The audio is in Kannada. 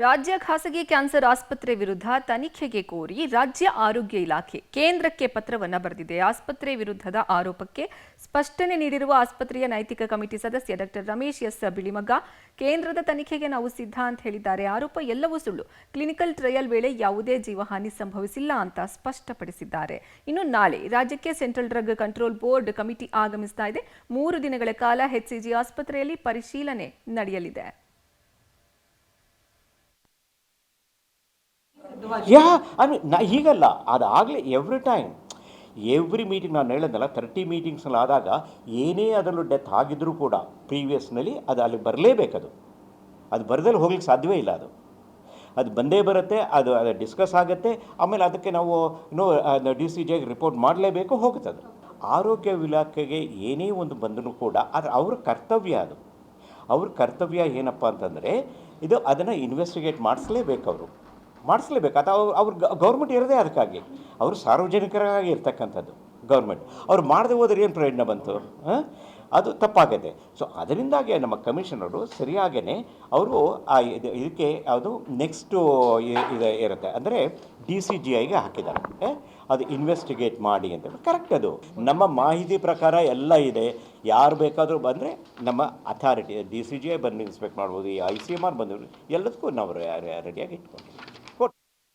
ರಾಜ್ಯ ಖಾಸಗಿ ಕ್ಯಾನ್ಸರ್ ಆಸ್ಪತ್ರೆ ವಿರುದ್ಧ ತನಿಖೆಗೆ ಕೋರಿ ರಾಜ್ಯ ಆರೋಗ್ಯ ಇಲಾಖೆ ಕೇಂದ್ರಕ್ಕೆ ಪತ್ರವನ್ನು ಬರೆದಿದೆ. ಆಸ್ಪತ್ರೆ ವಿರುದ್ಧದ ಆರೋಪಕ್ಕೆ ಸ್ಪಷ್ಟನೆ ನೀಡಿರುವ ಆಸ್ಪತ್ರೆಯ ನೈತಿಕ ಕಮಿಟಿ ಸದಸ್ಯ ಡಾಕ್ಟರ್ ರಮೇಶ್ ಎಸ್ ಬಿಳಿಮಗ್ಗ, ಕೇಂದ್ರದ ತನಿಖೆಗೆ ನಾವು ಸಿದ್ಧ ಅಂತ ಹೇಳಿದ್ದಾರೆ. ಆರೋಪ ಎಲ್ಲವೂ ಸುಳ್ಳು. ಕ್ಲಿನಿಕಲ್ ಟ್ರಯಲ್ ವೇಳೆ ಯಾವುದೇ ಜೀವಹಾನಿ ಸಂಭವಿಸಿಲ್ಲ ಅಂತ ಸ್ಪಷ್ಟಪಡಿಸಿದ್ದಾರೆ. ಇನ್ನು ನಾಳೆ ರಾಜ್ಯಕ್ಕೆ central drug control board committee ಆಗಮಿಸ್ತಾ ಇದೆ. 3 ದಿನಗಳ ಕಾಲ ಎಚ್ಸಿಜಿ ಆಸ್ಪತ್ರೆಯಲ್ಲಿ ಪರಿಶೀಲನೆ ನಡೆಯಲಿದೆ. ಹೀಗಲ್ಲ, ಅದಾಗಲೇ ಎವ್ರಿ ಮೀಟಿಂಗ್ ನಾನು ಹೇಳಿದ್ನಲ್ಲ, 30 ಮೀಟಿಂಗ್ಸ್ನಲ್ಲಿ ಆದಾಗ ಏನೇ ಅದರಲ್ಲೂ ಡೆತ್ ಆಗಿದ್ರೂ ಕೂಡ ಪ್ರೀವಿಯಸ್ನಲ್ಲಿ ಅದು ಅಲ್ಲಿ ಬರಲೇಬೇಕದು. ಅದು ಬರದಲ್ಲಿ ಹೋಗ್ಲಿಕ್ಕೆ ಸಾಧ್ಯವೇ ಇಲ್ಲ. ಅದು ಬಂದೇ ಬರುತ್ತೆ, ಅದು ಡಿಸ್ಕಸ್ ಆಗುತ್ತೆ. ಆಮೇಲೆ ಅದಕ್ಕೆ ನಾವು DCGಗೆ ರಿಪೋರ್ಟ್ ಮಾಡಲೇಬೇಕು, ಹೋಗುತ್ತದೆ. ಆರೋಗ್ಯ ಇಲಾಖೆಗೆ ಏನೇ ಒಂದು ಬಂದರೂ ಕೂಡ ಅದು ಅವ್ರ ಕರ್ತವ್ಯ. ಅವ್ರ ಕರ್ತವ್ಯ ಏನಪ್ಪ ಅಂತಂದರೆ ಅದನ್ನು ಇನ್ವೆಸ್ಟಿಗೇಟ್ ಮಾಡಿಸ್ಲೇಬೇಕು. ಮಾಡಿಸ್ಲೇಬೇಕು. ಅದು ಅವ್ರ ಗೌರ್ಮೆಂಟ್ ಇರೋದೇ ಅದಕ್ಕಾಗಿ. ಅವರು ಸಾರ್ವಜನಿಕರಾಗಿ ಇರ್ತಕ್ಕಂಥದ್ದು ಗೌರ್ಮೆಂಟ್. ಅವ್ರು ಮಾಡದೆ ಹೋದ್ರೆ ಏನು ಪ್ರಯೋಜನ ಬಂತು? ಅದು ತಪ್ಪಾಗಿದೆ. ಸೊ ಅದರಿಂದಾಗಿ ನಮ್ಮ ಕಮಿಷನರು ಸರಿಯಾಗೇ ಅವರು ಇದಕ್ಕೆ ಯಾವುದು ನೆಕ್ಸ್ಟು ಇರುತ್ತೆ ಅಂದರೆ DCGಗೆ ಹಾಕಿದ್ದಾರೆ. ಅದು ಇನ್ವೆಸ್ಟಿಗೇಟ್ ಮಾಡಿ ಅಂತ. ಕರೆಕ್ಟ್, ಅದು ನಮ್ಮ ಮಾಹಿತಿ ಪ್ರಕಾರ ಎಲ್ಲ ಇದೆ. ಯಾರು ಬೇಕಾದರೂ ಬಂದರೆ ನಮ್ಮ ಅಥಾರಿಟಿ DCGI ಬಂದು ಇನ್ಸ್ಪೆಕ್ಟ್ ಮಾಡ್ಬೋದು, ICMR ಬಂದು ಎಲ್ಲದಕ್ಕೂ ನಾವು ರೆಡಿಯಾಗಿ ಇಟ್ಕೊಂಡಿದ್ದೀವಿ.